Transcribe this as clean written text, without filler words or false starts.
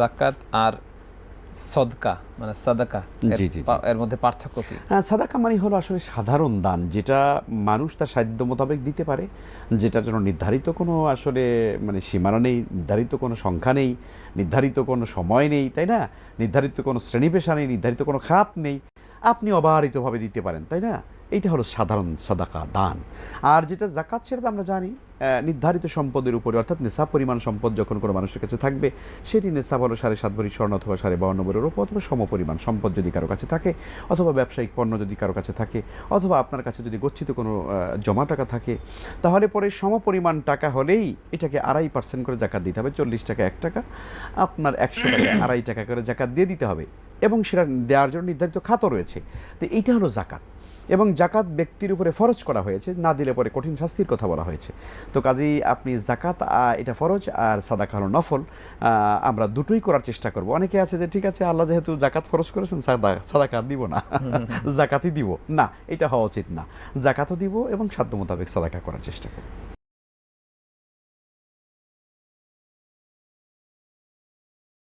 যাকাত আর সদকা মানে সাদাকা এর মধ্যে পার্থক্য কি? সাদাকা মানে হলো আসলে সাধারণ দান, যেটা মানুষ তার সাধ্য মোতাবেক দিতে পারে, যেটার জন্য নির্ধারিত কোনো আসলে মানে সীমানা নেই, নির্ধারিত কোনো সংখ্যা নেই, নির্ধারিত কোনো সময় নেই, তাই না? নির্ধারিত কোনো শ্রেণী পেশা নেই, নির্ধারিত কোনো খাত নেই, আপনি অবারিতভাবে দিতে পারেন, তাই না? এইটা হলো সাধারণ সাদাকা দান। আর যেটা যাকাত সেটা তো আমরা জানি নির্ধারিত সম্পদের উপরে, অর্থাৎ নেশাব পরিমাণ সম্পদ যখন কোনো মানুষের কাছে থাকবে, সেটি নেশাব হলো 7.5 ভরি স্বর্ণ অথবা 52.5 ভরির উপর, অথবা সমপরিমাণ সম্পদ যদি কারো কাছে থাকে, অথবা ব্যবসায়িক পণ্য যদি কারো কাছে থাকে, অথবা আপনার কাছে যদি গচ্ছিত কোনো জমা টাকা থাকে, তাহলে পরে সমপরিমাণ টাকা হলেই এটাকে 2.5% করে জাকাত দিতে হবে। 40 টাকা 1 টাকা, আপনার 100 টাকা 2.5 টাকা করে জাকাত দিয়ে দিতে হবে, এবং সেটা দেওয়ার জন্য নির্ধারিত খাতও রয়েছে। তো এইটা হলো জাকাত, এবং জাকাত ব্যক্তির উপরে ফরজ করা হয়েছে, না দিলে পরে কঠিন শাস্তির কথা বলা হয়েছে। তো কাজেই আপনি জাকাত এটা ফরজ, আর সাদাকা হলো নফল। আমরা দুটোই করার চেষ্টা করব। অনেকে আছে যে ঠিক আছে আল্লাহ যেহেতু জাকাত ফরজ করেছেন, সাদাকা দিব না, জাকাতই দিব না, এটা হওয়া উচিত না। জাকাতও দিব এবং সাধ্য মোতাবেক সাদাকা করার চেষ্টা করব।